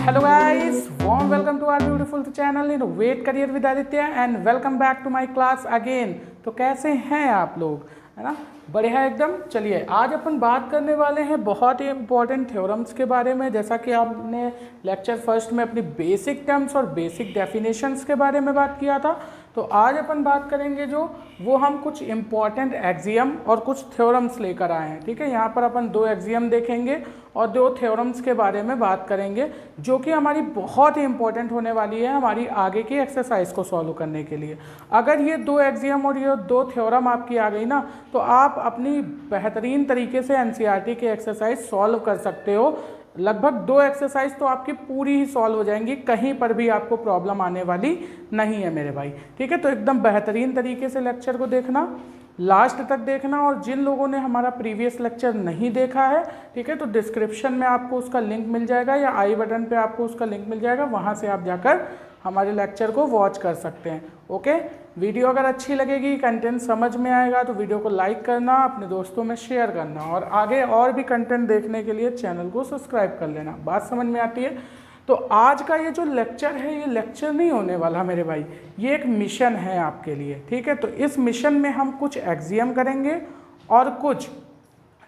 Hello guys, warm welcome to our beautiful channel Innovate Career with Aditya and welcome back to my class again। तो कैसे हैं आप लोग, है ना, बढ़िया एकदम। चलिए आज अपन बात करने वाले हैं बहुत ही इंपॉर्टेंट थ्योरम्स के बारे में। जैसा कि आपने लेक्चर फर्स्ट में अपनी बेसिक टर्म्स और बेसिक डेफिनेशंस के बारे में बात किया था, तो आज अपन बात करेंगे वो हम कुछ इम्पॉर्टेंट एक्सियम और कुछ थ्योरम्स लेकर आए हैं। ठीक है, यहाँ पर अपन 2 एक्सियम देखेंगे और 2 थ्योरम्स के बारे में बात करेंगे जो कि हमारी बहुत ही इंपॉर्टेंट होने वाली है हमारी आगे की एक्सरसाइज को सॉल्व करने के लिए। अगर ये 2 एक्सियम और ये 2 थ्योरम आपकी आ गई ना, तो आप अपनी बेहतरीन तरीके से एनसीईआरटी की एक्सरसाइज सॉल्व कर सकते हो। लगभग 2 एक्सरसाइज तो आपकी पूरी ही सॉल्व हो जाएंगी, कहीं पर भी आपको प्रॉब्लम आने वाली नहीं है मेरे भाई। ठीक है, तो एकदम बेहतरीन तरीके से लेक्चर को देखना, लास्ट तक देखना। और जिन लोगों ने हमारा प्रीवियस लेक्चर नहीं देखा है, ठीक है, तो डिस्क्रिप्शन में आपको उसका लिंक मिल जाएगा या आई बटन पे आपको उसका लिंक मिल जाएगा, वहाँ से आप जाकर हमारे लेक्चर को वॉच कर सकते हैं। ओके, वीडियो अगर अच्छी लगेगी, कंटेंट समझ में आएगा तो वीडियो को लाइक करना, अपने दोस्तों में शेयर करना और आगे और भी कंटेंट देखने के लिए चैनल को सब्सक्राइब कर लेना। बात समझ में आती है? तो आज का ये जो लेक्चर है, ये लेक्चर नहीं होने वाला मेरे भाई, ये एक मिशन है आपके लिए। ठीक है, तो इस मिशन में हम कुछ एक्सियम करेंगे और कुछ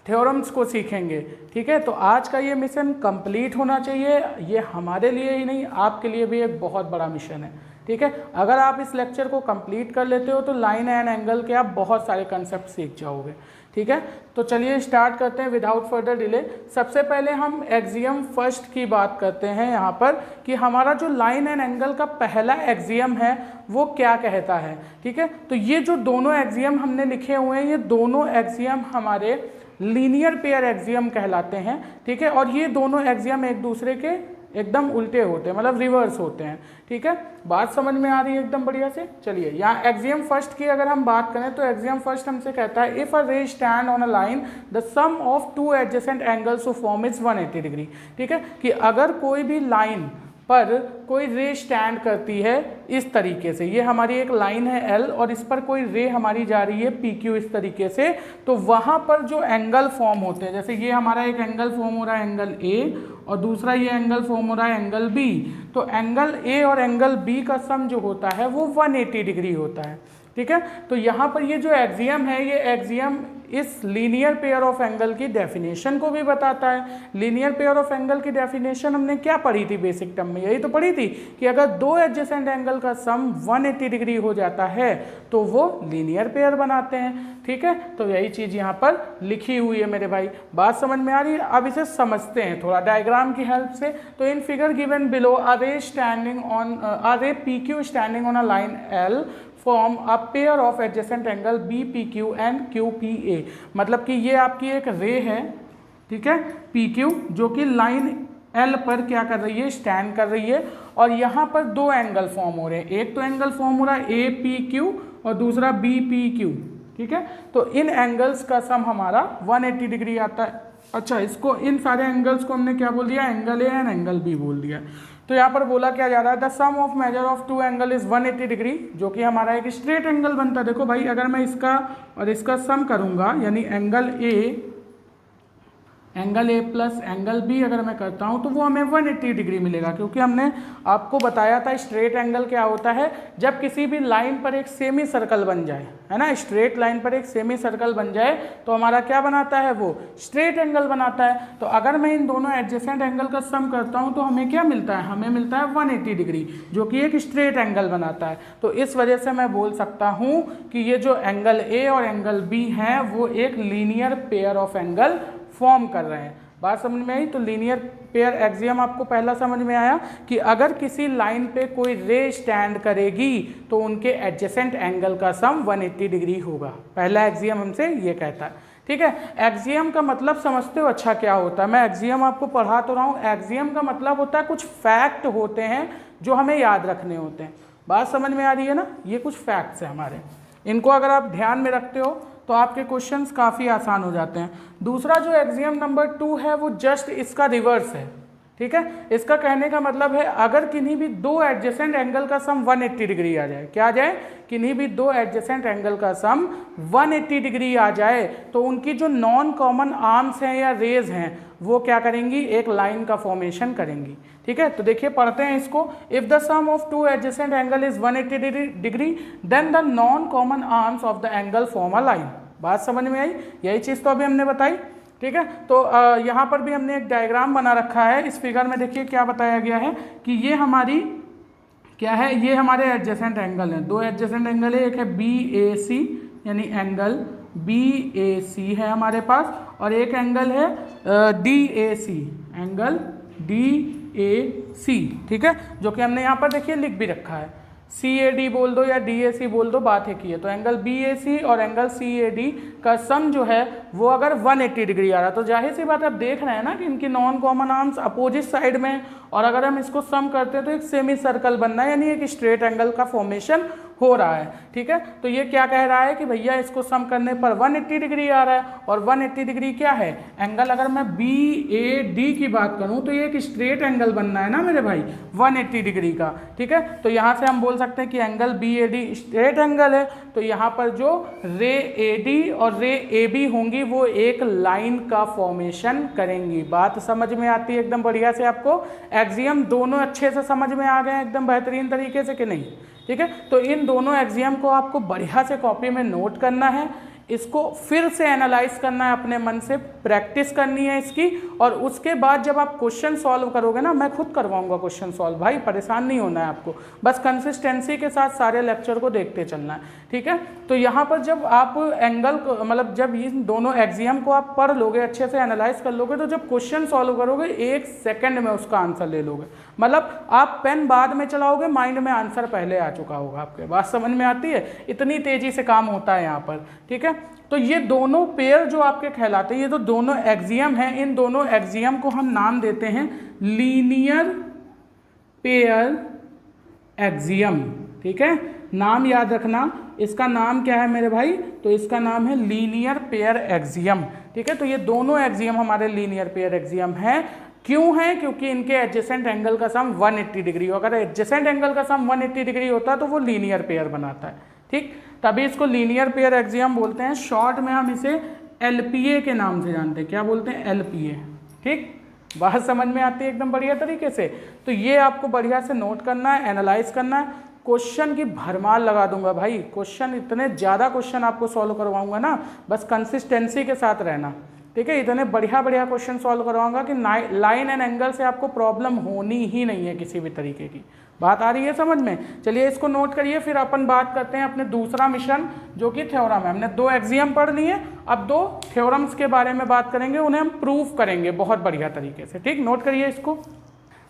थ्योरम्स को सीखेंगे। ठीक है, तो आज का ये मिशन कंप्लीट होना चाहिए। ये हमारे लिए ही नहीं, आपके लिए भी एक बहुत बड़ा मिशन है। ठीक है, अगर आप इस लेक्चर को कंप्लीट कर लेते हो तो लाइन एंड एंगल के आप बहुत सारे कंसेप्ट सीख जाओगे। ठीक है, तो चलिए स्टार्ट करते हैं विदाउट फर्दर डिले। सबसे पहले हम एक्सियम फर्स्ट की बात करते हैं यहाँ पर कि हमारा जो लाइन एंड एंगल का पहला एक्सियम है वो क्या कहता है। ठीक है, तो ये जो दोनों एक्सियम हमने लिखे हुए हैं, ये दोनों एक्सियम हमारे लीनियर पेयर एक्सियम कहलाते हैं। ठीक है, और ये दोनों एक्सियम एक दूसरे के एकदम उल्टे होते हैं, मतलब रिवर्स होते हैं। ठीक है, बात समझ में आ रही है एकदम बढ़िया से। चलिए यहाँ एक्सियम फर्स्ट की अगर हम बात करें तो एक्सियम फर्स्ट हमसे कहता है if a ray stand on a line the sum of 2 adjacent angles to form is 180 degree. ठीक है, कि अगर कोई भी लाइन पर कोई रे स्टैंड करती है इस तरीके से, ये हमारी एक लाइन है L और इस पर कोई रे हमारी जा रही है PQ इस तरीके से, तो वहाँ पर जो एंगल फॉर्म होते हैं, जैसे ये हमारा एक एंगल फॉर्म हो रहा है एंगल A और दूसरा ये एंगल फॉर्म हो रहा है एंगल B, तो एंगल A और एंगल B का सम जो होता है वो 180 डिग्री होता है। ठीक है, तो यहाँ पर ये जो एक्सियम है, ये एक्सियम इस लीनियर पेयर ऑफ एंगल की डेफिनेशन को भी बताता है। लीनियर पेयर ऑफ एंगल की डेफिनेशन हमने क्या पढ़ी थी बेसिक टर्म में? यही तो पढ़ी थी कि अगर 2 एडजेसेंट एंगल का सम 180 डिग्री हो जाता है तो वो लीनियर पेयर बनाते हैं। ठीक है, तो यही चीज़ यहाँ पर लिखी हुई है मेरे भाई। बात समझ में आ रही है? अब इसे समझते हैं थोड़ा डायग्राम की हेल्प से। तो इन फिगर गिवन बिलो अ रे स्टैंडिंग ऑन अ रे PQ standing on a line L form a pair of adjacent angle BPQ and QPA। मतलब कि ये आपकी एक रे है, ठीक है, PQ, जो कि लाइन L पर क्या कर रही है, स्टैंड कर रही है, और यहाँ पर 2 एंगल फॉर्म हो रहे हैं। एक तो एंगल फॉर्म हो रहा है APQ और दूसरा BPQ। ठीक है, तो इन एंगल्स का सम हमारा 180 डिग्री आता है। अच्छा, इसको इन सारे एंगल्स को हमने क्या बोल दिया, angle A and angle B बोल दिया। तो यहाँ पर बोला क्या जा रहा है, the sum of measure of 2 angle is 180 degree, जो कि हमारा एक स्ट्रेट एंगल बनता है। देखो भाई, अगर मैं इसका और इसका सम करूँगा, यानी angle A plus angle B अगर मैं करता हूं तो वो हमें 180 डिग्री मिलेगा, क्योंकि हमने आपको बताया था स्ट्रेट एंगल क्या होता है। जब किसी भी लाइन पर एक सेमी सर्कल बन जाए, है ना, स्ट्रेट लाइन पर एक सेमी सर्कल बन जाए तो हमारा क्या बनाता है, वो स्ट्रेट एंगल बनाता है। तो अगर मैं इन दोनों एडजेसेंट एंगल का सम करता हूं तो हमें क्या मिलता है, हमें मिलता है 180 डिग्री, जो कि एक स्ट्रेट एंगल बनाता है। तो इस वजह से मैं बोल सकता हूं कि ये जो एंगल ए और एंगल बी हैं वो एक linear pair of angle form कर रहे हैं। बात समझ में आई? तो लीनियर पेयर एक्सियम आपको पहला समझ में आया कि अगर किसी लाइन पे कोई रे स्टैंड करेगी तो उनके एडजेसेंट एंगल का सम 180 डिग्री होगा। पहला एक्सियम हमसे ये कहता है। ठीक है, एक्सियम का मतलब समझते हो अच्छा क्या होता है? मैं एक्सियम आपको पढ़ा तो रहा हूँ। एक्सियम का मतलब होता है कुछ फैक्ट होते हैं जो हमें याद रखने होते हैं। बात समझ में आ रही है ना? ये कुछ फैक्ट्स हैं हमारे, इनको अगर आप ध्यान में रखते हो तो आपके क्वेश्चंस काफ़ी आसान हो जाते हैं। दूसरा जो एक्सियम नंबर 2 है वो जस्ट इसका रिवर्स है। ठीक है। इसका कहने का मतलब है अगर किन्हीं भी दो एडजेसेंट एंगल का सम 180 डिग्री आ जाए, क्या आ जाए, किन्हीं भी दो एडजेसेंट एंगल का सम 180 डिग्री आ जाए तो उनकी जो नॉन कॉमन आर्म्स हैं या रेज हैं वो क्या करेंगी, एक लाइन का फॉर्मेशन करेंगी। ठीक है, तो देखिए पढ़ते हैं इसको। If the sum of two adjacent angle is 180 degree then the non common arms of the angle form a line. बात समझ में आई, यही चीज़ तो अभी हमने बताई। ठीक है, तो यहाँ पर भी हमने एक डायग्राम बना रखा है। इस फिगर में देखिए क्या बताया गया है कि ये हमारी क्या है, ये हमारे एडजेसेंट एंगल हैं, दो एडजेसेंट एंगल है, एक है BAC यानी एंगल BAC है हमारे पास, और एक एंगल है DAC, एंगल DAC। ठीक है, जो कि हमने यहाँ पर देखिए लिख भी रखा है, CAD बोल दो या DAC बोल दो, बात एक ही है। तो एंगल BAC और एंगल CAD का सम जो है वो अगर 180 डिग्री आ रहा है तो जाहिर सी बात आप देख रहे हैं ना कि इनकी non common arms opposite side में, और अगर हम इसको सम करते हैं तो एक सेमी सर्कल बनना है, यानी एक स्ट्रेट एंगल का फॉर्मेशन हो रहा है। ठीक है, तो ये क्या कह रहा है कि भैया इसको सम करने पर 180 डिग्री आ रहा है, और 180 डिग्री क्या है, एंगल अगर मैं BAD की बात करूं तो ये एक स्ट्रेट एंगल बनना है ना मेरे भाई 180 डिग्री का। ठीक है, तो यहाँ से हम बोल सकते हैं कि एंगल BAD स्ट्रेट एंगल है, तो यहाँ पर जो रे AD और रे AB होंगी वो एक लाइन का फॉर्मेशन करेंगी। बात समझ में आती है एकदम बढ़िया से आपको, एक्सियम दोनों अच्छे से समझ में आ गए एकदम बेहतरीन तरीके से कि नहीं। ठीक है, तो इन दोनों एक्सियम को आपको बढ़िया से कॉपी में नोट करना है, इसको फिर से एनालाइज करना है, अपने मन से प्रैक्टिस करनी है इसकी, और उसके बाद जब आप क्वेश्चन सॉल्व करोगे ना, मैं खुद करवाऊंगा क्वेश्चन सॉल्व, भाई परेशान नहीं होना है आपको, बस कंसिस्टेंसी के साथ सारे लेक्चर को देखते चलना है। ठीक है, तो यहाँ पर जब आप एंगल को मतलब जब इन दोनों एक्सियम को आप पढ़ लोगे, अच्छे से एनालाइज कर लोगे, तो जब क्वेश्चन सॉल्व करोगे 1 सेकेंड में उसका आंसर ले लोगे। मतलब आप पेन बाद में चलाओगे, माइंड में आंसर पहले आ चुका होगा आपके। बात समझ में आती है, इतनी तेजी से काम होता है यहाँ पर। ठीक है, तो ये दोनों पेयर जो आपके कहलाते हैं, ये तो दोनों एक्सियम हैं, इन दोनों एक्सियम को हम नाम देते हैं लीनियर पेयर एक्सियम। ठीक है, नाम याद रखना, इसका नाम क्या है मेरे भाई, तो इसका नाम है लीनियर पेयर एक्सियम। ठीक है, तो ये दोनों एक्सियम हमारे लीनियर पेयर एक्सियम हैं। क्यों है, क्योंकि इनके एडजेसेंट एंगल का सम 180 डिग्री हो। अगर एडजेसेंट एंगल का सम 180 डिग्री होता है तो वो लीनियर पेयर बनाता है। ठीक, तभी इसको लीनियर पेयर एक्सियम बोलते हैं। शॉर्ट में हम इसे LPA के नाम से जानते हैं। क्या बोलते हैं, LPA। ठीक, बात समझ में आती है एकदम बढ़िया तरीके से। तो ये आपको बढ़िया से नोट करना है, एनालाइज करना है। क्वेश्चन की भरमार लगा दूंगा भाई, क्वेश्चन इतने ज़्यादा क्वेश्चन आपको सॉल्व करवाऊंगा ना, बस कंसिस्टेंसी के साथ रहना। ठीक है, इतने बढ़िया बढ़िया क्वेश्चन सॉल्व करवाऊंगा कि लाइन एंड एंगल से आपको प्रॉब्लम होनी ही नहीं है किसी भी तरीके की। बात आ रही है समझ में। चलिए इसको नोट करिए, फिर अपन बात करते हैं अपने दूसरा मिशन जो कि थ्योरम है। हमने 2 एक्सियम पढ़ लिए, अब 2 थ्योरम्स के बारे में बात करेंगे, उन्हें हम प्रूफ करेंगे बहुत बढ़िया तरीके से। ठीक, नोट करिए इसको।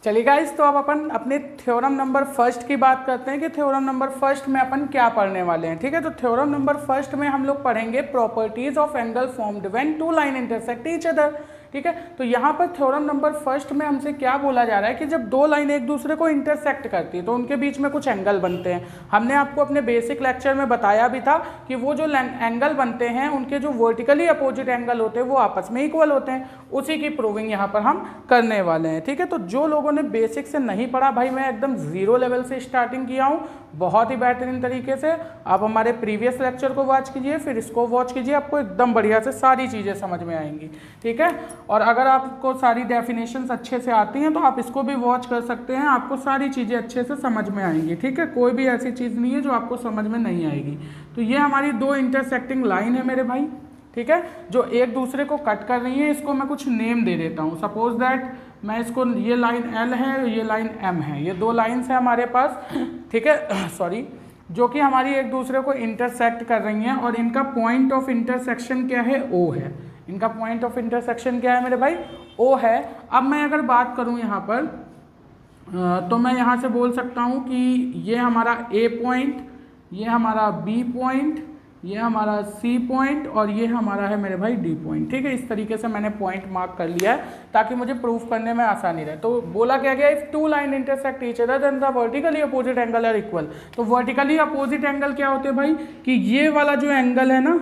चलिए गाइस, तो अब अपन अपने थ्योरम नंबर 1 की बात करते हैं कि थ्योरम नंबर 1 में अपन क्या पढ़ने वाले हैं। ठीक है, तो थ्योरम नंबर 1 में हम लोग पढ़ेंगे properties of angle formed when 2 line intersect each other. ठीक है, तो यहाँ पर थ्योरम नंबर 1 में हमसे क्या बोला जा रहा है कि जब 2 लाइन एक दूसरे को इंटरसेक्ट करती है तो उनके बीच में कुछ एंगल बनते हैं। हमने आपको अपने बेसिक लेक्चर में बताया भी था कि वो जो एंगल बनते हैं उनके जो वर्टिकली अपोजिट एंगल होते हैं वो आपस में इक्वल होते हैं। उसी की प्रूविंग यहाँ पर हम करने वाले हैं। ठीक है, तो जो लोगों ने बेसिक से नहीं पढ़ा, भाई मैं एकदम 0 लेवल से स्टार्टिंग किया हूँ बहुत ही बेहतरीन तरीके से। आप हमारे प्रीवियस लेक्चर को वॉच कीजिए, फिर इसको वॉच कीजिए, आपको एकदम बढ़िया से सारी चीज़ें समझ में आएंगी। ठीक है, और अगर आपको सारी डेफिनेशंस अच्छे से आती हैं तो आप इसको भी वॉच कर सकते हैं, आपको सारी चीज़ें अच्छे से समझ में आएंगी। ठीक है, कोई भी ऐसी चीज़ नहीं है जो आपको समझ में नहीं आएगी। तो ये हमारी 2 इंटरसेक्टिंग लाइन है मेरे भाई। ठीक है, जो एक दूसरे को कट कर रही है, इसको मैं कुछ नेम दे देता हूँ। सपोज दैट मैं इसको, ये लाइन L है, ये लाइन M है, ये 2 लाइन्स है हमारे पास। ठीक है, सॉरी, जो कि हमारी एक दूसरे को इंटरसेक्ट कर रही हैं, और इनका पॉइंट ऑफ इंटरसेक्शन क्या है, O है। इनका पॉइंट ऑफ इंटरसेक्शन क्या है मेरे भाई, O है। अब मैं अगर बात करूं यहाँ पर तो मैं यहाँ से बोल सकता हूँ कि ये हमारा A पॉइंट, ये हमारा B पॉइंट, ये हमारा C पॉइंट, और ये हमारा है मेरे भाई D पॉइंट। ठीक है, इस तरीके से मैंने पॉइंट मार्क कर लिया है ताकि मुझे प्रूफ करने में आसानी रहे। तो बोला क्या गया, if 2 line intersect each other then the vertically opposite angle are equal. तो वर्टिकली अपोजिट एंगल क्या होते हैं भाई, कि ये वाला जो एंगल है ना,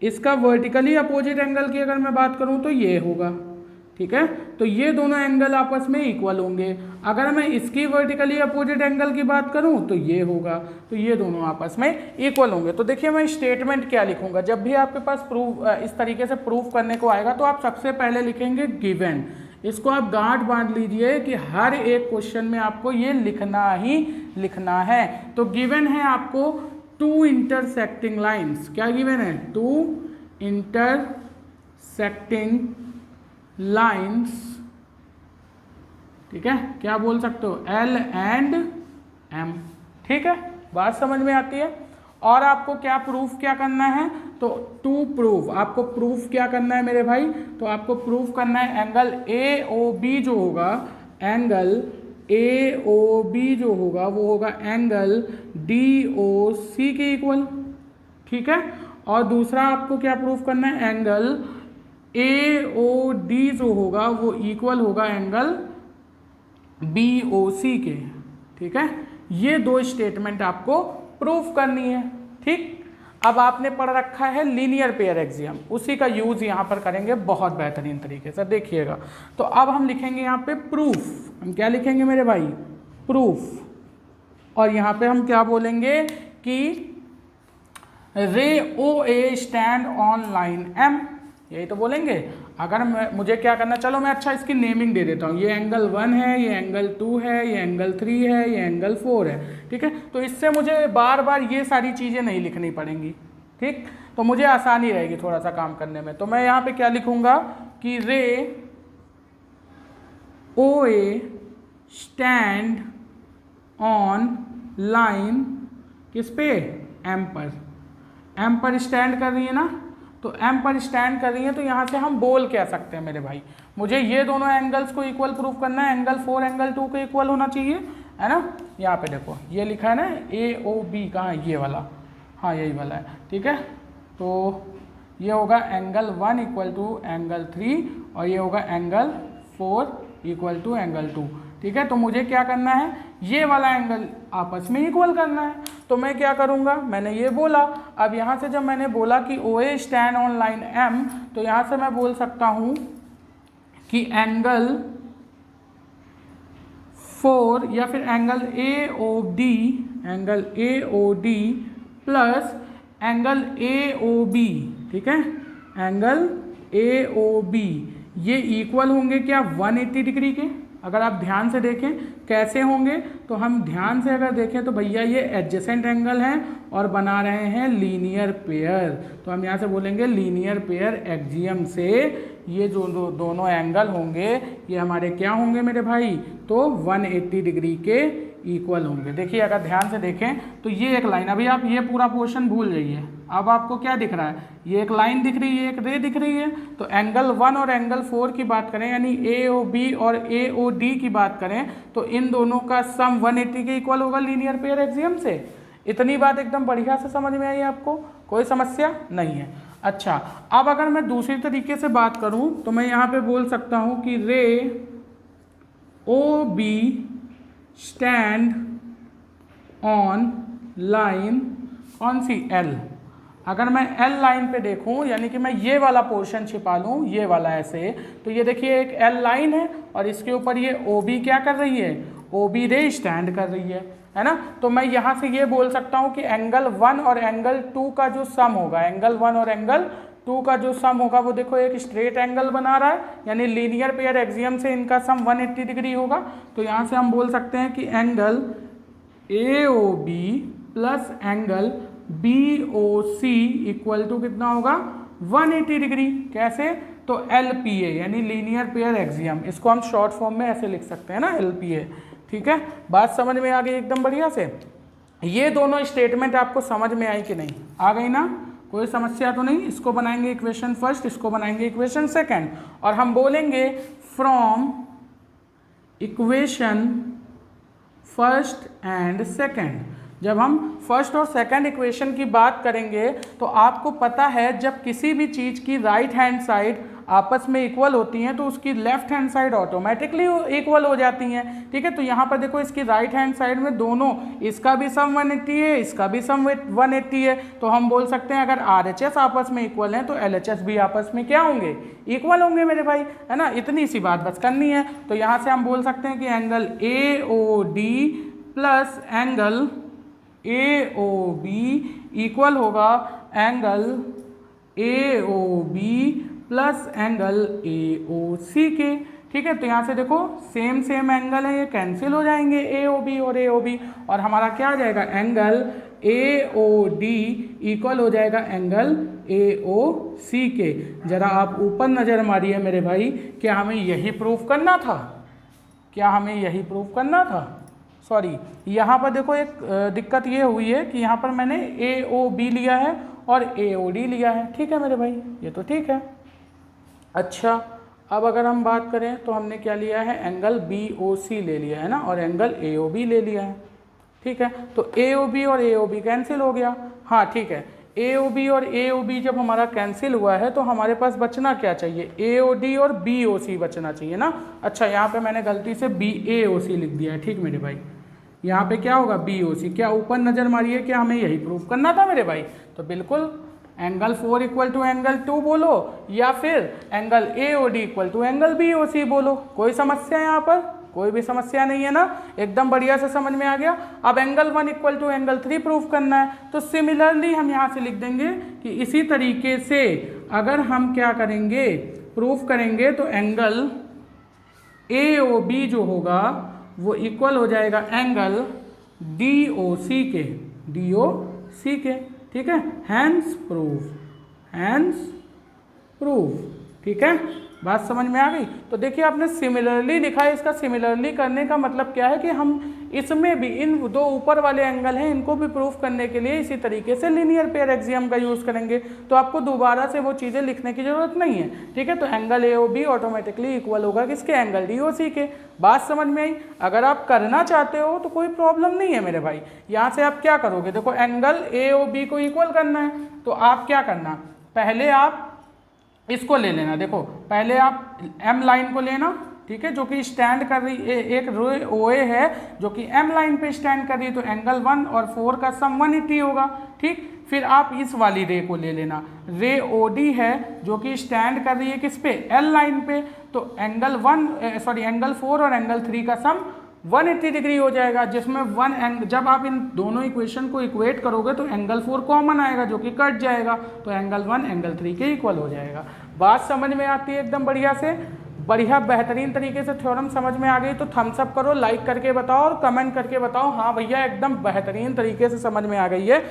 इसका वर्टिकली अपोजिट एंगल की अगर मैं बात करूं तो ये होगा। ठीक है। तो ये दोनों एंगल आपस में इक्वल होंगे। अगर मैं इसकी वर्टिकली अपोजिट एंगल की बात करूं तो ये होगा, तो ये दोनों आपस में इक्वल होंगे। तो देखिए मैं स्टेटमेंट क्या लिखूंगा, जब भी आपके पास प्रूफ इस तरीके से प्रूफ करने को आएगा तो आप सबसे पहले लिखेंगे गिवन। इसको आप गांठ बांध लीजिए कि हर एक क्वेश्चन में आपको ये लिखना ही लिखना है। तो गिवन है आपको 2 इंटरसेक्टिंग लाइंस। क्या गिवन है? 2 इंटरसेक्टिंग लाइंस, ठीक है। क्या बोल सकते हो? L एंड M, ठीक है। बात समझ में आती है। और आपको क्या प्रूफ क्या करना है? तो टू प्रूफ, आपको प्रूफ क्या करना है मेरे भाई? तो आपको प्रूफ करना है एंगल AOB जो होगा, एंगल AOB जो होगा वो होगा एंगल DOC के इक्वल, ठीक है। और दूसरा आपको क्या प्रूफ करना है? एंगल AOD जो होगा वो इक्वल होगा एंगल BOC के, ठीक है। ये 2 स्टेटमेंट आपको प्रूफ करनी है, ठीक। अब आपने पढ़ रखा है लीनियर पेयर एक्सियम, उसी का यूज यहाँ पर करेंगे बहुत बेहतरीन तरीके से, देखिएगा। तो अब हम लिखेंगे यहाँ पे प्रूफ। हम क्या लिखेंगे मेरे भाई? प्रूफ। और यहाँ पे हम क्या बोलेंगे कि रे OA stand on line M, यही तो बोलेंगे। अगर मुझे क्या करना, चलो मैं अच्छा इसकी नेमिंग दे देता हूँ। ये एंगल 1 है, ये एंगल 2 है, ये एंगल 3 है, ये एंगल 4 है, ठीक है। तो इससे मुझे बार बार ये सारी चीज़ें नहीं लिखनी पड़ेंगी, ठीक। तो मुझे आसानी रहेगी थोड़ा सा काम करने में। तो मैं यहाँ पे क्या लिखूँगा कि रे OA स्टैंड ऑन लाइन किस पे? M पर। M पर स्टैंड कर रही है ना, तो M पर स्टैंड कर रही है, तो यहाँ से हम बोल क्या सकते हैं मेरे भाई? मुझे ये दोनों एंगल्स को इक्वल प्रूफ करना है। एंगल 4 एंगल 2 के इक्वल होना चाहिए, है ना। यहाँ पे देखो ये लिखा है ना AOB, कहाँ? ये वाला, हाँ यही वाला है, ठीक है। तो ये होगा एंगल 1 इक्वल टू एंगल 3 और ये होगा एंगल 4 इक्वल टू एंगल 2, ठीक है। तो मुझे क्या करना है? ये वाला एंगल आपस में इक्वल करना है। तो मैं क्या करूँगा? मैंने ये बोला। अब यहाँ से जब मैंने बोला कि OA stand on line M, तो यहाँ से मैं बोल सकता हूँ कि एंगल 4 या फिर angle AOD plus angle AOB, ठीक है, एंगल AOB ये इक्वल होंगे क्या? 180 डिग्री के। अगर आप ध्यान से देखें कैसे होंगे, तो हम ध्यान से अगर देखें तो भैया ये एडजेसेंट एंगल हैं और बना रहे हैं लीनियर पेयर। तो हम यहाँ से बोलेंगे लीनियर पेयर एक्सियम से ये जो दोनों एंगल होंगे ये हमारे क्या होंगे मेरे भाई? तो 180 डिग्री के इक्वल होंगे। देखिए अगर ध्यान से देखें तो ये एक लाइन, अभी आप ये पूरा पोर्शन भूल जाइए। अब आपको क्या दिख रहा है? ये एक लाइन दिख रही है, एक रे दिख रही है। तो एंगल 1 और एंगल 4 की बात करें, यानी AOB और AOD की बात करें, तो इन दोनों का सम 180 के इक्वल होगा लीनियर पेयर एक्सियम से। इतनी बात एकदम बढ़िया से समझ में आई आपको? कोई समस्या नहीं है। अच्छा, अब अगर मैं दूसरी तरीके से बात करूं तो मैं यहाँ पे बोल सकता हूँ कि रे OB स्टैंड ऑन लाइन कौन सी? L। अगर मैं L लाइन पे देखूं, यानी कि मैं ये वाला पोर्शन छिपा लूं, ये वाला ऐसे, तो ये देखिए एक L लाइन है और इसके ऊपर ये OB क्या कर रही है? OB रे स्टैंड कर रही है ना। तो मैं यहाँ से ये बोल सकता हूँ कि एंगल 1 और एंगल 2 का जो सम होगा, एंगल 1 और एंगल 2 का जो सम होगा वो देखो एक स्ट्रेट एंगल बना रहा है, यानी लीनियर पेयर एक्सियम से इनका सम 180 डिग्री होगा। तो यहाँ से हम बोल सकते हैं कि angle AOB plus angle BOC equal to कितना होगा? 180 डिग्री। कैसे? तो LPA यानी लीनियर पेयर एक्सियम, इसको हम शॉर्ट फॉर्म में ऐसे लिख सकते हैं ना, LPA, ठीक है। बात समझ में आ गई एकदम बढ़िया से? ये दोनों स्टेटमेंट आपको समझ में आई कि नहीं? आ गई ना? कोई समस्या तो नहीं? इसको बनाएंगे इक्वेशन फर्स्ट, इसको बनाएंगे इक्वेशन सेकंड, और हम बोलेंगे from equation first and second. जब हम फर्स्ट और सेकंड इक्वेशन की बात करेंगे तो आपको पता है जब किसी भी चीज़ की राइट हैंड साइड आपस में इक्वल होती हैं तो उसकी left hand side automatically equal हो जाती हैं। ठीक है, तो यहाँ पर देखो इसकी राइट हैंड साइड में दोनों, इसका भी सम 180 है, इसका भी सम 180 है, तो हम बोल सकते हैं अगर RHS आपस में इक्वल हैं तो LHS भी आपस में क्या होंगे, इक्वल होंगे मेरे भाई, है ना। इतनी सी बात बस करनी है। तो यहाँ से हम बोल सकते हैं कि angle AOD plus angle AOB equal होगा angle AOB plus angle AOC के। ठीक है, तो यहाँ से देखो सेम एंगल है, ये कैंसिल हो जाएंगे AOB और AOB, और हमारा क्या आ जाएगा एंगल AOD इक्वल हो जाएगा एंगल AOC के। जरा आप ऊपर नज़र मारिए मेरे भाई, क्या हमें यही प्रूफ करना था, क्या हमें यही प्रूफ करना था? सॉरी, यहाँ पर देखो एक दिक्कत ये हुई है कि यहाँ पर मैंने AOB लिया है और AOD लिया है। ठीक है मेरे भाई, ये तो ठीक है। अच्छा, अब अगर हम बात करें तो हमने क्या लिया है, एंगल BOC ले लिया है ना, और एंगल AOB ले लिया है। ठीक है, तो AOB और AOB कैंसिल हो गया। हाँ ठीक है, AOB और AOB जब हमारा कैंसिल हुआ है तो हमारे पास बचना क्या चाहिए, AOD और BOC बचना चाहिए ना। अच्छा, यहाँ पे मैंने गलती से BAOC लिख दिया है। ठीक मेरे भाई, यहाँ पे क्या होगा BOC। क्या ऊपर नज़र मारिए, क्या हमें यही प्रूफ करना था मेरे भाई? तो बिल्कुल एंगल 4 इक्वल टू एंगल 2 बोलो, या फिर angle AOD equal to angle BOC बोलो। कोई समस्या यहाँ पर, कोई भी समस्या नहीं है ना, एकदम बढ़िया से समझ में आ गया। अब angle 1 equal to angle 3 proof करना है, तो सिमिलरली हम यहाँ से लिख देंगे कि इसी तरीके से अगर हम क्या करेंगे, प्रूफ करेंगे, तो एंगल AOB जो होगा वो इक्वल हो जाएगा एंगल DOC के, DOC के। ठीक है, हैंस प्रूफ। ठीक है, बात समझ में आ गई? तो देखिए आपने सिमिलरली लिखा है, इसका सिमिलरली करने का मतलब क्या है कि हम इसमें भी इन दो ऊपर वाले एंगल हैं, इनको भी प्रूफ करने के लिए इसी तरीके से लीनियर पेयर एक्सियम का यूज़ करेंगे, तो आपको दोबारा से वो चीज़ें लिखने की ज़रूरत नहीं है। ठीक है, तो एंगल AOB ऑटोमेटिकली इक्वल होगा किसके, एंगल DOC के। बात समझ में आई? अगर आप करना चाहते हो तो कोई प्रॉब्लम नहीं है मेरे भाई। यहाँ से आप क्या करोगे, देखो एंगल AOB को इक्वल करना है, तो आप क्या करना, पहले आप इसको ले लेना। देखो पहले आप M लाइन को लेना, ठीक है, जो कि स्टैंड कर रही है, एक रे OA है जो कि M लाइन पे स्टैंड कर रही है, तो एंगल 1 और 4 का सम 180 होगा। ठीक, फिर आप इस वाली रे को ले लेना, रे OD है जो कि स्टैंड कर रही है किस पे, L लाइन पे, तो एंगल 4 और एंगल 3 का सम 180 डिग्री हो जाएगा, जिसमें जब आप इन दोनों इक्वेशन को इक्वेट करोगे तो एंगल 4 कॉमन आएगा जो कि कट जाएगा, तो एंगल 1 एंगल 3 के इक्वल हो जाएगा। बात समझ में आती है एकदम बढ़िया से, बढ़िया बेहतरीन तरीके से थ्योरम समझ में आ गई तो थम्स अप करो, लाइक करके बताओ और कमेंट करके बताओ हाँ भैया एकदम बेहतरीन तरीके से समझ में आ गई है।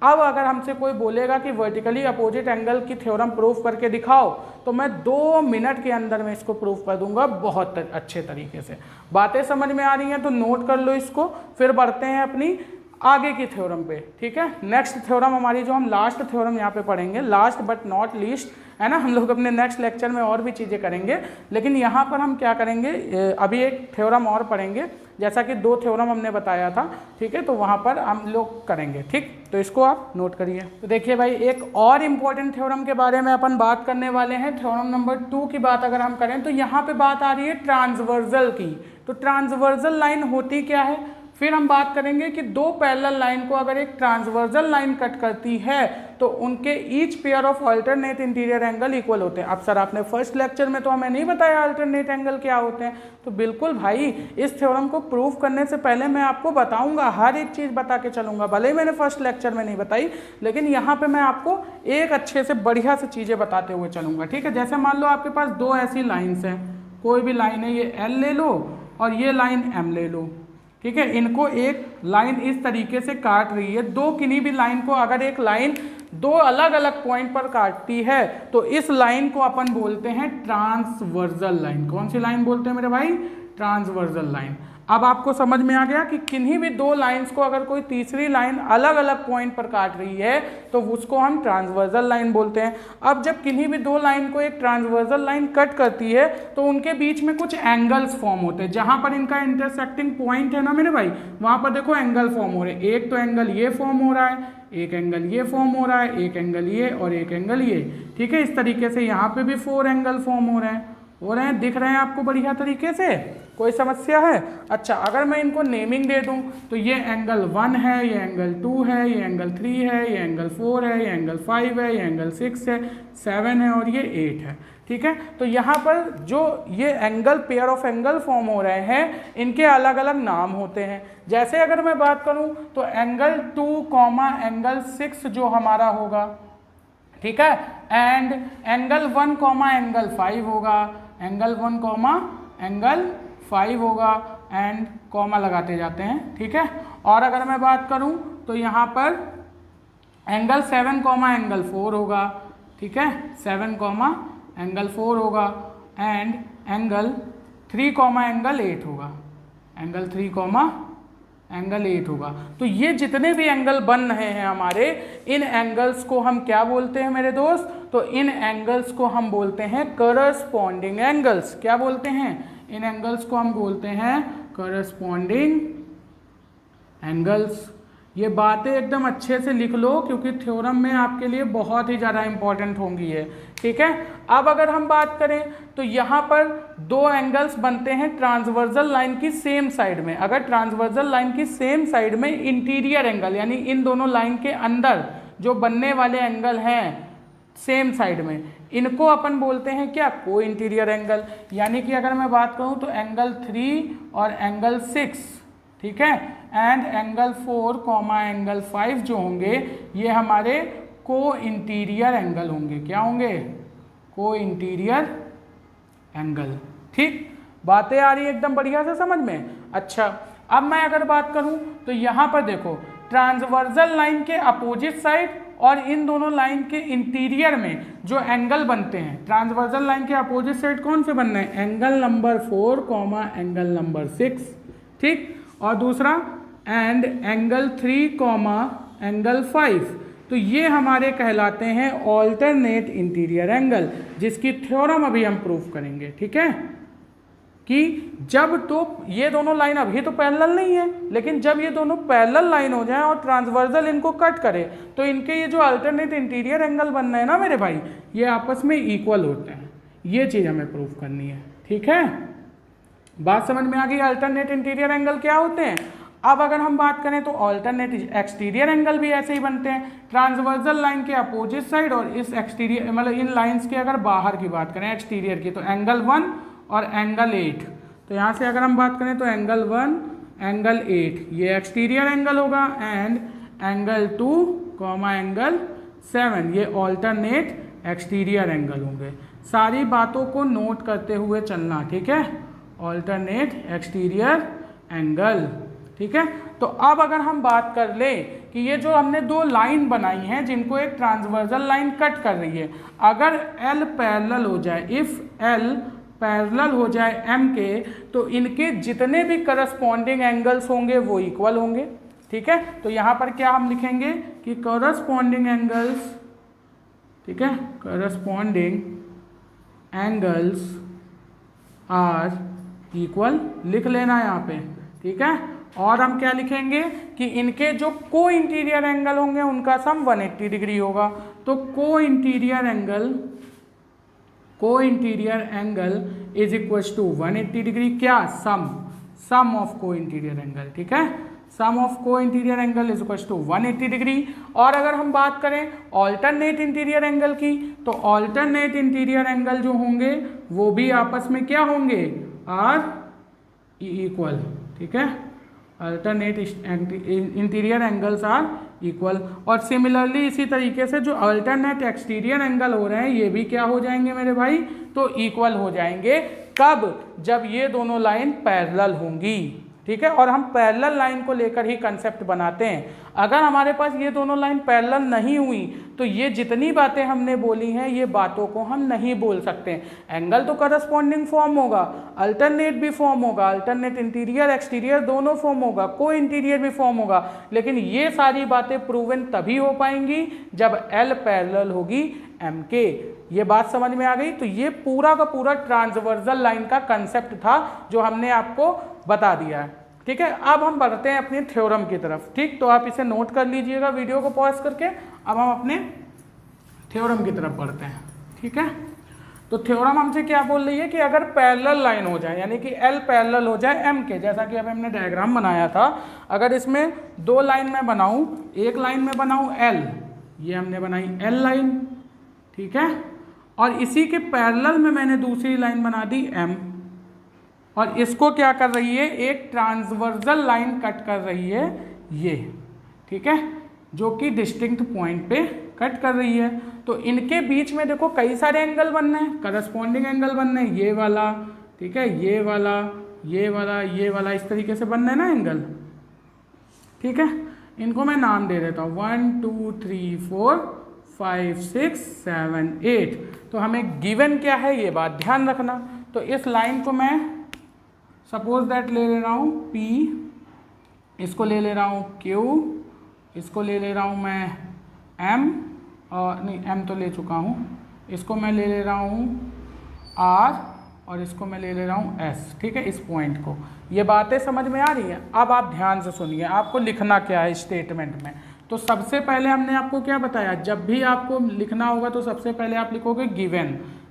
अब अगर हमसे कोई बोलेगा कि वर्टिकली अपोजिट एंगल की थ्योरम प्रूफ करके दिखाओ, तो मैं 2 मिनट के अंदर में इसको प्रूफ कर दूंगा बहुत अच्छे तरीके से। बातें समझ में आ रही हैं तो नोट कर लो इसको, फिर बढ़ते हैं अपनी आगे की थ्योरम पे। ठीक है, नेक्स्ट थ्योरम हमारी जो हम लास्ट थ्योरम यहाँ पे पढ़ेंगे, लास्ट बट नॉट लीस्ट, है ना। हम लोग अपने नेक्स्ट लेक्चर में और भी चीज़ें करेंगे, लेकिन यहाँ पर हम क्या करेंगे, अभी एक थ्योरम और पढ़ेंगे, जैसा कि 2 थ्योरम हमने बताया था। ठीक है, तो वहाँ पर हम लोग करेंगे। ठीक, तो इसको आप नोट करिए। तो देखिए भाई, एक और इम्पॉर्टेंट थ्योरम के बारे में अपन बात करने वाले हैं। थ्योरम नंबर 2 की बात अगर हम करें तो यहाँ पे बात आ रही है ट्रांसवर्सल की। तो ट्रांसवर्सल लाइन होती क्या है, फिर हम बात करेंगे कि 2 पैरेलल लाइन को अगर एक ट्रांसवर्सल लाइन कट करती है तो उनके each pair of alternate interior angle equal होते हैं। अब सर आपने फर्स्ट लेक्चर में तो हमें नहीं बताया अल्टरनेट एंगल क्या होते हैं, तो बिल्कुल भाई इस थ्योरम को प्रूफ करने से पहले मैं आपको बताऊंगा, हर एक चीज़ बता के चलूंगा। भले ही मैंने फर्स्ट लेक्चर में नहीं बताई, लेकिन यहाँ पर मैं आपको एक अच्छे से बढ़िया से चीज़ें बताते हुए चलूँगा। ठीक है, जैसे मान लो आपके पास 2 ऐसी लाइन्स हैं, कोई भी लाइन है, ये L ले लो और ये लाइन M ले लो। ठीक है, इनको एक लाइन इस तरीके से काट रही है। 2 किन्हीं भी लाइन को अगर एक लाइन 2 अलग अलग पॉइंट पर काटती है तो इस लाइन को अपन बोलते हैं ट्रांसवर्सल लाइन। कौन सी लाइन बोलते हैं मेरे भाई, ट्रांसवर्सल लाइन। अब आपको समझ में आ गया कि किन्हीं भी दो लाइंस को अगर कोई तीसरी लाइन अलग अलग पॉइंट पर काट रही है तो उसको हम ट्रांसवर्सल लाइन बोलते हैं। अब जब किन्हीं भी दो लाइन को एक ट्रांसवर्सल लाइन कट करती है तो उनके बीच में कुछ एंगल्स फॉर्म होते हैं। जहां पर इनका इंटरसेक्टिंग पॉइंट है ना मेरे भाई, वहां पर देखो एंगल फॉर्म हो रहे हैं। एक तो एंगल ये फॉर्म हो रहा है, एक एंगल ये फॉर्म हो रहा है, एक एंगल ये और एक एंगल ये। ठीक है, इस तरीके से यहाँ पे भी 4 एंगल फॉर्म हो रहे हैं, दिख रहे हैं आपको बढ़िया तरीके से। कोई समस्या है? अच्छा, अगर मैं इनको नेमिंग दे दूं तो ये एंगल 1 है, ये एंगल 2 है, ये एंगल 3 है, ये एंगल 4 है, ये एंगल 5 है, ये एंगल 6 है, 7 है और ये 8 है। ठीक है, तो यहाँ पर जो ये angle pair of angle form हो रहे हैं इनके अलग अलग नाम होते हैं। जैसे अगर मैं बात करूं तो एंगल 2, एंगल 6 जो हमारा होगा, ठीक है, एंड एंगल 1, एंगल 5 होगा, एंगल 1, एंगल 5 होगा एंड कॉमा लगाते जाते हैं। ठीक है, और अगर मैं बात करूं तो यहाँ पर एंगल 7, एंगल 4 होगा। ठीक है, 7, एंगल 4 होगा एंड एंगल 3, एंगल 8 होगा, एंगल 3, एंगल 8 होगा। तो ये जितने भी एंगल बन रहे हैं हमारे, इन एंगल्स को हम क्या बोलते हैं मेरे दोस्त? तो इन एंगल्स को हम बोलते हैं करस्पॉन्डिंग एंगल्स। क्या बोलते हैं? इन एंगल्स को हम बोलते हैं करस्पॉन्डिंग एंगल्स। ये बातें एकदम अच्छे से लिख लो क्योंकि थ्योरम में आपके लिए बहुत ही ज़्यादा इंपॉर्टेंट होंगी ये। ठीक है, अब अगर हम बात करें तो यहाँ पर दो एंगल्स बनते हैं ट्रांसवर्सल लाइन की सेम साइड में। अगर ट्रांसवर्सल लाइन की सेम साइड में इंटीरियर एंगल, यानी इन दोनों लाइन के अंदर जो बनने वाले एंगल हैं सेम साइड में, इनको अपन बोलते हैं क्या? को इंटीरियर एंगल। यानी कि अगर मैं बात करूं तो एंगल 3 और एंगल 6, ठीक है, एंड एंगल 4, एंगल 5 जो होंगे ये हमारे को इंटीरियर एंगल होंगे। क्या होंगे? को इंटीरियर एंगल। ठीक, बातें आ रही है एकदम बढ़िया से समझ में। अच्छा, अब मैं अगर बात करूं तो यहां पर देखो ट्रांसवर्सल लाइन के अपोजिट साइड और इन दोनों लाइन के इंटीरियर में जो एंगल बनते हैं, ट्रांसवर्सल लाइन के अपोजिट साइड कौन से बनना है? Angle number 4, angle number 6। ठीक, और दूसरा एंड एंगल 3, एंगल 5। तो ये हमारे कहलाते हैं ऑल्टरनेट इंटीरियर एंगल, जिसकी थ्योरम अभी हम प्रूफ करेंगे। ठीक है, कि जब तो ये दोनों लाइन अभी तो पैरेलल नहीं है, लेकिन जब ये दोनों पैरेलल लाइन हो जाए और ट्रांसवर्सल इनको कट करे तो इनके ये जो अल्टरनेट इंटीरियर एंगल बन रहे हैं ना मेरे भाई, ये आपस में इक्वल होते हैं। ये चीज़ हमें प्रूफ करनी है। ठीक है, बात समझ में आ गई? अल्टरनेट इंटीरियर एंगल क्या होते हैं। अब अगर हम बात करें तो अल्टरनेट एक्सटीरियर एंगल भी ऐसे ही बनते हैं, ट्रांसवर्सल लाइन के अपोजिट साइड और इस एक्सटीरियर, मतलब इन लाइंस के अगर बाहर की बात करें एक्सटीरियर की, तो एंगल 1 और एंगल 8। तो यहाँ से अगर हम बात करें तो एंगल 1, एंगल 8 ये एक्सटीरियर एंगल होगा एंड एंगल 2, एंगल 7 ये ऑल्टरनेट एक्सटीरियर एंगल होंगे। सारी बातों को नोट करते हुए चलना। ठीक है, ऑल्टरनेट एक्सटीरियर एंगल। ठीक है, तो अब अगर हम बात कर ले कि ये जो हमने दो लाइन बनाई हैं जिनको एक ट्रांसवर्सल लाइन कट कर रही है, अगर L पैरेलल हो जाए, इफ L पैरेलल हो जाए M के, तो इनके जितने भी करस्पॉन्डिंग एंगल्स होंगे वो इक्वल होंगे। ठीक है, तो यहाँ पर क्या हम लिखेंगे कि करस्पॉन्डिंग एंगल्स, ठीक है, करस्पॉन्डिंग एंगल्स आर इक्वल, लिख लेना यहाँ पे। ठीक है, और हम क्या लिखेंगे कि इनके जो को इंटीरियर एंगल होंगे उनका सम 180 डिग्री होगा। तो co interior angle is equal to 180 degree. क्या? Sum of co interior angle. ठीक है, sum of co interior angle is equal to 180 degree. और अगर हम बात करें ऑल्टरनेट इंटीरियर एंगल की, तो ऑल्टरनेट इंटीरियर एंगल जो होंगे वो भी आपस में क्या होंगे? Are equal. ठीक है, alternate interior angles are equal. और सिमिलरली इसी तरीके से जो अल्टरनेट एक्सटीरियर एंगल हो रहे हैं ये भी क्या हो जाएंगे मेरे भाई? तो इक्वल हो जाएंगे। कब? जब ये दोनों लाइन पैरेलल होंगी। ठीक है, और हम पैरेलल लाइन को लेकर ही कंसेप्ट बनाते हैं। अगर हमारे पास ये दोनों लाइन पैरेलल नहीं हुई तो ये जितनी बातें हमने बोली हैं ये बातों को हम नहीं बोल सकते। एंगल तो करस्पॉन्डिंग फॉर्म होगा, अल्टरनेट भी फॉर्म होगा, अल्टरनेट इंटीरियर एक्सटीरियर दोनों फॉर्म होगा, को इंटीरियर भी फॉर्म होगा, लेकिन ये सारी बातें प्रूवन तभी हो पाएंगी जब एल पैरेलल होगी एम के। ये बात समझ में आ गई? तो ये पूरा का पूरा ट्रांसवर्सल लाइन का कंसेप्ट था जो हमने आपको बता दिया है। ठीक है, अब हम बढ़ते हैं अपने थ्योरम की तरफ। ठीक, तो आप इसे नोट कर लीजिएगा वीडियो को पॉज करके। अब हम अपने थ्योरम की तरफ बढ़ते हैं। ठीक है, तो थ्योरम हमसे क्या बोल रही है कि अगर पैरेलल लाइन हो जाए, यानी कि एल पैरेलल हो जाए एम के, जैसा कि अभी हमने डायग्राम बनाया था, अगर इसमें दो लाइन में बनाऊं, एक लाइन में बनाऊं एल, ये हमने बनाई एल लाइन, ठीक है, और इसी के पैरेलल में मैंने दूसरी लाइन बना दी एम, और इसको क्या कर रही है, एक ट्रांसवर्सल लाइन कट कर रही है ये, ठीक है, जो कि डिस्टिंक्ट पॉइंट पे कट कर रही है। तो इनके बीच में देखो कई सारे एंगल बनने हैं, करस्पॉन्डिंग एंगल बनने हैं, ये वाला, ठीक है, ये वाला, ये वाला, ये वाला, इस तरीके से बनने हैं ना एंगल। ठीक है, इनको मैं नाम दे देता हूँ 1 2 3 4 5 6 7 8। तो हमें गिवन क्या है ये बात ध्यान रखना। तो इस लाइन को मैं सपोज दैट ले रहा हूँ P, इसको ले रहा हूँ Q, इसको ले रहा हूँ मैं M, और नहीं M तो ले चुका हूँ, इसको मैं ले रहा हूँ R, और इसको मैं ले रहा हूँ S। ठीक है, इस पॉइंट को। ये बातें समझ में आ रही हैं? अब आप ध्यान से सुनिए, आपको लिखना क्या है स्टेटमेंट में। तो सबसे पहले हमने आपको क्या बताया, जब भी आपको लिखना होगा तो सबसे पहले आप लिखोगे गिवन,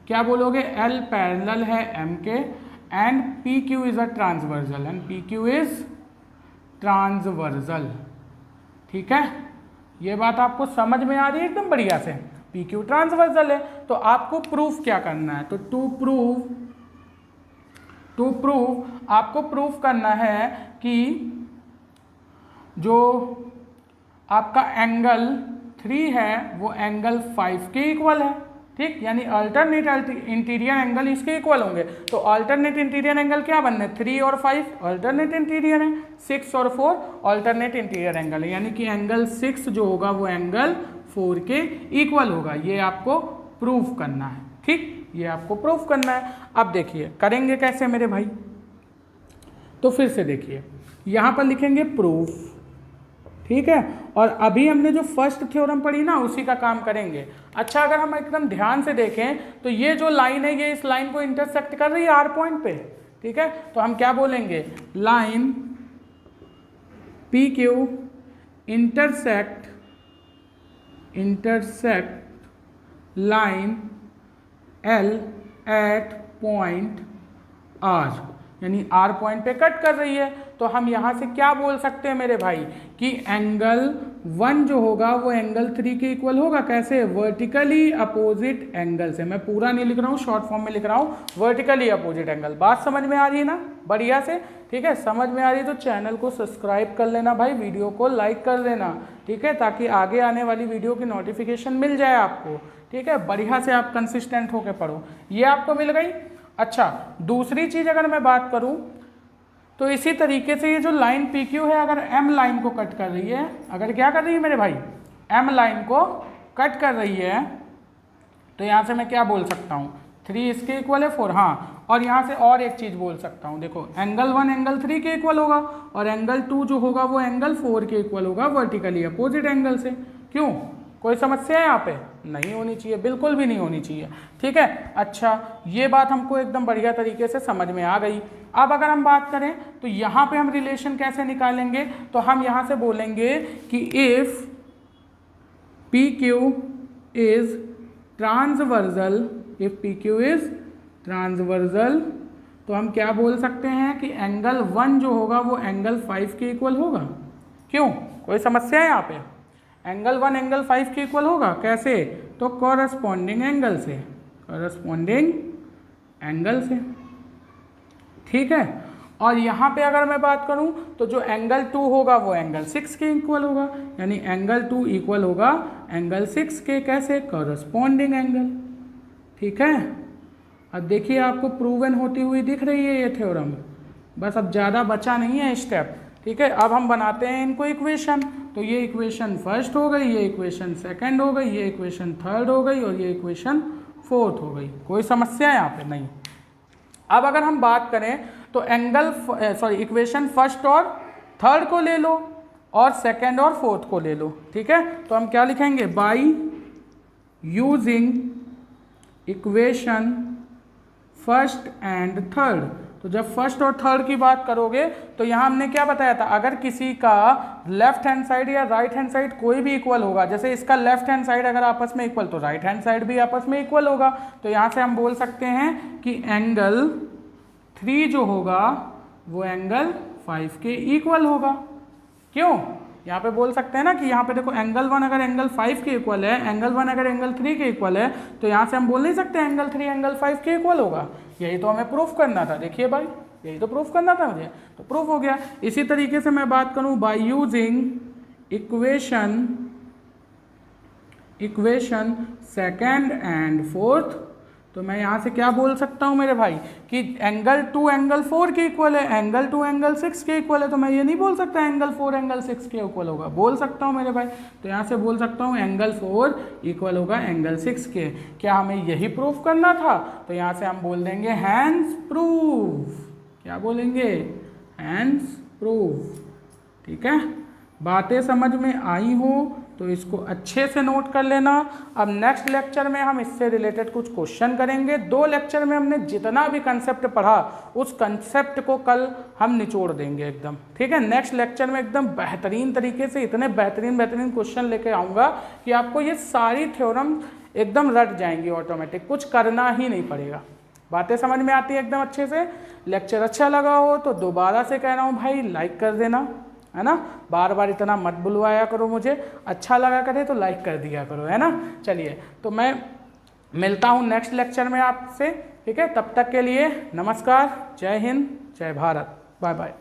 क्या बोलोगे, L पैरेलल है M के and PQ is a transversal, and PQ is transversal. ठीक है, ये बात आपको समझ में आ रही है एकदम बढ़िया से। PQ ट्रांसवर्सल है, तो आपको प्रूफ क्या करना है, तो टू प्रूफ आपको प्रूफ करना है कि जो आपका एंगल 3 है वो एंगल 5 के इक्वल है। ठीक, यानी अल्टरनेट इंटीरियर एंगल इसके इक्वल होंगे। तो अल्टरनेट इंटीरियर एंगल क्या बनने, 3 और 5 अल्टरनेट इंटीरियर है, 6 और 4 अल्टरनेट इंटीरियर एंगल है, यानी कि एंगल 6 जो होगा वो एंगल 4 के इक्वल होगा। ये आपको प्रूफ करना है। ठीक, ये आपको प्रूफ करना है। अब देखिए करेंगे कैसे मेरे भाई, तो फिर से देखिए यहाँ पर लिखेंगे प्रूफ, ठीक है, और अभी हमने जो फर्स्ट थ्योरम पढ़ी ना उसी का काम करेंगे। अच्छा, अगर हम एकदम ध्यान से देखें तो ये जो लाइन है ये इस लाइन को इंटरसेक्ट कर रही है आर पॉइंट पे। ठीक है, तो हम क्या बोलेंगे, line PQ intersect line L at point R, यानी R पॉइंट पे कट कर रही है। तो हम यहाँ से क्या बोल सकते हैं मेरे भाई कि एंगल 1 जो होगा वो एंगल 3 के इक्वल होगा। कैसे, वर्टिकली अपोजिट एंगल से। मैं पूरा नहीं लिख रहा हूँ, शॉर्ट फॉर्म में लिख रहा हूँ, वर्टिकली अपोजिट एंगल। बात समझ में आ रही है ना बढ़िया से? ठीक है, समझ में आ रही है तो चैनल को सब्सक्राइब कर लेना भाई, वीडियो को लाइक कर देना, ठीक है, ताकि आगे आने वाली वीडियो की नोटिफिकेशन मिल जाए आपको। ठीक है, बढ़िया से आप कंसिस्टेंट होकर पढ़ो। ये आपको मिल गई। अच्छा, दूसरी चीज़ अगर मैं बात करूँ तो इसी तरीके से ये जो लाइन PQ है अगर M लाइन को कट कर रही है, अगर क्या कर रही है मेरे भाई, M लाइन को कट कर रही है, तो यहाँ से मैं क्या बोल सकता हूँ, 3 इसके इक्वल है 4। हाँ, और यहाँ से और एक चीज़ बोल सकता हूँ, देखो एंगल 1 एंगल 3 के इक्वल होगा और एंगल 2 जो होगा वो एंगल 4 के इक्वल होगा वर्टिकली अपोजिट एंगल से। क्यों, कोई समस्या है यहाँ पे? नहीं होनी चाहिए, बिल्कुल भी नहीं होनी चाहिए। ठीक है, अच्छा, ये बात हमको एकदम बढ़िया तरीके से समझ में आ गई। अब अगर हम बात करें तो यहाँ पे हम रिलेशन कैसे निकालेंगे, तो हम यहाँ से बोलेंगे कि if PQ is transversal, if PQ is transversal, तो हम क्या बोल सकते हैं कि एंगल 1 जो होगा वो एंगल 5 के इक्वल होगा। क्यों, कोई समस्या है यहाँ पे? एंगल 1 एंगल 5 के इक्वल होगा। कैसे, तो कॉरस्पॉन्डिंग एंगल से, कॉरस्पॉन्डिंग एंगल से। ठीक है, और यहाँ पे अगर मैं बात करूँ तो जो एंगल 2 होगा वो एंगल 6 के इक्वल होगा, यानी एंगल 2 इक्वल होगा एंगल 6 के। कैसे, कॉरस्पॉन्डिंग एंगल। ठीक है, अब देखिए आपको प्रूवन होती हुई दिख रही है ये थ्योरम। बस अब ज़्यादा बचा नहीं है स्टेप, ठीक है। अब हम बनाते हैं इनको इक्वेशन। तो ये इक्वेशन फर्स्ट हो गई, ये इक्वेशन सेकंड हो गई, ये इक्वेशन थर्ड हो गई और ये इक्वेशन फोर्थ हो गई। कोई समस्या यहाँ पे नहीं। अब अगर हम बात करें तो इक्वेशन फर्स्ट और थर्ड को ले लो और सेकंड और फोर्थ को ले लो, ठीक है। तो हम क्या लिखेंगे, by using equation first and third. तो जब फर्स्ट और थर्ड की बात करोगे तो यहाँ हमने क्या बताया था, अगर किसी का लेफ्ट हैंड साइड या राइट हैंड साइड कोई भी इक्वल होगा, जैसे इसका लेफ्ट हैंड साइड अगर आपस में इक्वल तो राइट हैंड साइड भी आपस में इक्वल होगा। तो यहाँ से हम बोल सकते हैं कि एंगल 3 जो होगा वो एंगल 5 के इक्वल होगा। क्यों, यहाँ पे बोल सकते हैं ना कि यहाँ पे देखो एंगल 1 अगर एंगल 5 के इक्वल है, एंगल 1 अगर एंगल 3 के इक्वल है, तो यहाँ से हम बोल नहीं सकते एंगल 3 एंगल 5 के इक्वल होगा। यही तो हमें प्रूफ करना था। देखिए भाई, यही तो प्रूफ करना था मुझे, तो प्रूफ हो गया। इसी तरीके से मैं बात करूँ by using equation second and fourth, तो मैं यहाँ से क्या बोल सकता हूँ मेरे भाई कि एंगल 2 एंगल 4 के इक्वल है, एंगल 2 एंगल 6 के इक्वल है। तो मैं ये नहीं बोल सकता एंगल 4 एंगल 6 के इक्वल होगा, बोल सकता हूँ मेरे भाई। तो यहाँ से बोल सकता हूँ एंगल 4 इक्वल होगा एंगल 6 के। क्या हमें यही प्रूफ करना था? तो यहाँ से हम बोल देंगे हैंस प्रूफ। क्या बोलेंगे? हैंस प्रूफ, ठीक है। बातें समझ में आई हो तो इसको अच्छे से नोट कर लेना। अब नेक्स्ट लेक्चर में हम इससे रिलेटेड कुछ क्वेश्चन करेंगे। 2 लेक्चर में हमने जितना भी कंसेप्ट पढ़ा उस कंसेप्ट को कल हम निचोड़ देंगे एकदम, ठीक है। नेक्स्ट लेक्चर में एकदम बेहतरीन तरीके से इतने बेहतरीन क्वेश्चन लेके आऊँगा कि आपको ये सारी थ्योरम एकदम रट जाएंगी ऑटोमेटिक, कुछ करना ही नहीं पड़ेगा। बातें समझ में आती है एकदम अच्छे से। लेक्चर अच्छा लगा हो तो दोबारा से कह रहा हूँ भाई लाइक कर देना, है ना। बार बार इतना मत बुलवाया करो मुझे, अच्छा लगा करे तो लाइक कर दिया करो, है ना। चलिए, तो मैं मिलता हूँ नेक्स्ट लेक्चर में आपसे, ठीक है। तब तक के लिए नमस्कार, जय हिंद, जय भारत, बाय बाय।